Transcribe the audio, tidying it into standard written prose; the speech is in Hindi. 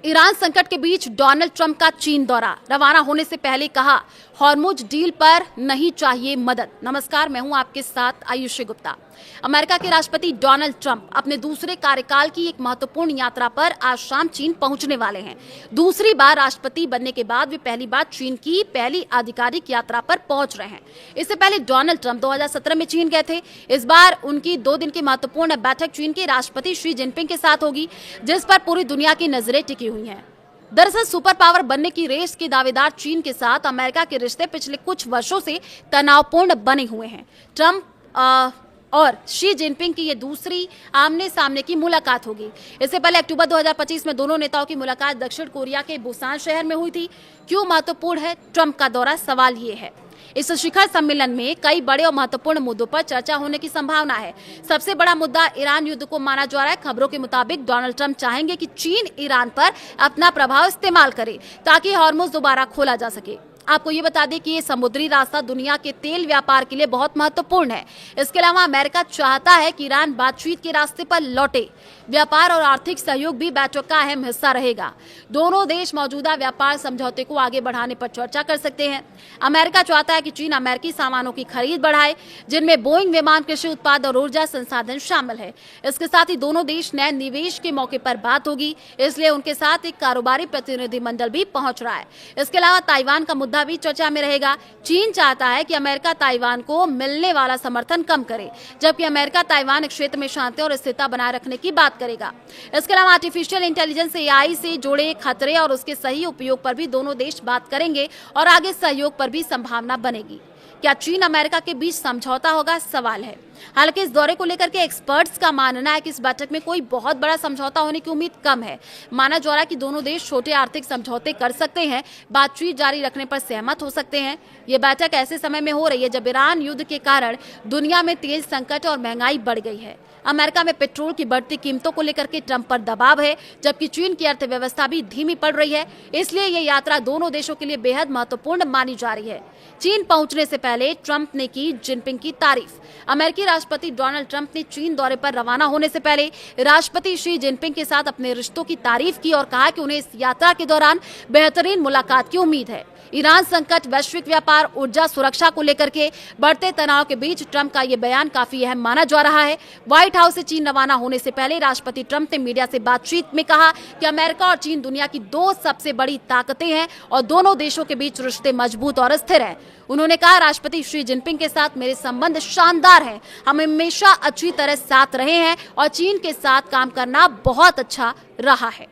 ईरान संकट के बीच डोनाल्ड ट्रंप का चीन दौरा। रवाना होने से पहले कहा, हॉर्मुज डील पर नहीं चाहिए मदद। नमस्कार, मैं हूं आपके साथ आयुषी गुप्ता। अमेरिका के राष्ट्रपति डोनाल्ड ट्रंप अपने दूसरे कार्यकाल की एक महत्वपूर्ण यात्रा पर आज शाम चीन पहुंचने वाले हैं। दूसरी बार राष्ट्रपति बनने के बाद वे पहली बार चीन की पहली आधिकारिक यात्रा पर पहुंच रहे हैं। इससे पहले डोनाल्ड ट्रंप 2017 में चीन गए थे। इस बार उनकी 2 दिन की महत्वपूर्ण बैठक चीन के राष्ट्रपति शी जिनपिंग के साथ होगी, जिस पर पूरी दुनिया की नजरें टिकी हुई हैं। दरअसल सुपर पावर बनने की रेस के दावेदार चीन के साथ अमेरिका के रिश्ते पिछले कुछ वर्षों से तनावपूर्ण बने हुए हैं। ट्रंप और शी जिनपिंग की ये दूसरी आमने सामने की मुलाकात होगी। इससे पहले अक्टूबर 2025 में दोनों नेताओं की मुलाकात दक्षिण कोरिया के बुसान शहर में हुई थी। क्यों महत्वपूर्ण है ट्रंप का दौरा? सवाल ये है, इस शिखर सम्मेलन में कई बड़े और महत्वपूर्ण मुद्दों पर चर्चा होने की संभावना है। सबसे बड़ा मुद्दा ईरान युद्ध को माना जा रहा है। खबरों के मुताबिक डोनाल्ड ट्रंप चाहेंगे कि चीन ईरान पर अपना प्रभाव इस्तेमाल करे ताकि हॉर्मुज दोबारा खोला जा सके। आपको ये बता दें कि ये समुद्री रास्ता दुनिया के तेल व्यापार के लिए बहुत महत्वपूर्ण है। इसके अलावा अमेरिका चाहता है कि ईरान बातचीत के रास्ते पर लौटे। व्यापार और आर्थिक सहयोग भी बैठक का अहम हिस्सा रहेगा। दोनों देश मौजूदा व्यापार समझौते को आगे बढ़ाने पर चर्चा कर सकते हैं। अमेरिका चाहता है कि चीन अमेरिकी सामानों की खरीद बढ़ाए, जिनमें बोइंग विमान, कृषि उत्पाद और ऊर्जा संसाधन शामिल है। इसके साथ ही दोनों देश नए निवेश के मौके पर बात होगी, इसलिए उनके साथ एक कारोबारी प्रतिनिधिमंडल भी पहुंच रहा है। इसके अलावा ताइवान का मुद्दा भी चर्चा में रहेगा। चीन चाहता है कि अमेरिका ताइवान को मिलने वाला समर्थन कम करे, जबकि अमेरिका ताइवान क्षेत्र में शांति और स्थिरता बनाए रखने की बात करेगा। इसके अलावा आर्टिफिशियल इंटेलिजेंस एआई से जुड़े खतरे और उसके सही उपयोग पर भी दोनों देश बात करेंगे और आगे सहयोग पर भी संभावना बनेगी। क्या चीन अमेरिका के बीच समझौता होगा? सवाल है। हालांकि इस दौरे को लेकर के एक्सपर्ट्स का मानना है कि इस बैठक में कोई बहुत बड़ा समझौता होने की उम्मीद कम है। माना जा रहा है कि दोनों देश छोटे आर्थिक समझौते कर सकते हैं, बातचीत जारी रखने पर सहमत हो सकते हैं। ये बैठक ऐसे समय में हो रही है जब ईरान युद्ध के कारण दुनिया में तेल संकट और महंगाई बढ़ गई है। अमेरिका में पेट्रोल की बढ़ती कीमतों को लेकर के ट्रंप पर दबाव है, जबकि चीन की अर्थव्यवस्था भी धीमी पड़ रही है। इसलिए ये यात्रा दोनों देशों के लिए बेहद महत्वपूर्ण मानी जा रही है। चीन पहुंचने से पहले ट्रंप ने की जिनपिंग की तारीफ। अमेरिकी राष्ट्रपति डोनाल्ड ट्रंप ने चीन दौरे पर रवाना होने से पहले राष्ट्रपति शी जिनपिंग के साथ अपने रिश्तों की तारीफ की और कहा कि उन्हें इस यात्रा के दौरान बेहतरीन मुलाकात की उम्मीद है। ईरान संकट, वैश्विक व्यापार, ऊर्जा सुरक्षा को लेकर के बढ़ते तनाव के बीच ट्रंप का ये बयान काफी अहम माना जा रहा है। व्हाइट हाउस से चीन रवाना होने से पहले राष्ट्रपति ट्रंप ने मीडिया से बातचीत में कहा कि अमेरिका और चीन दुनिया की 2 सबसे बड़ी ताकतें हैं और दोनों देशों के बीच रिश्ते मजबूत और स्थिर हैं। उन्होंने कहा, राष्ट्रपति शी जिनपिंग के साथ मेरे संबंध शानदार हैं। हम हमेशा अच्छी तरह साथ रहे हैं और चीन के साथ काम करना बहुत अच्छा रहा है।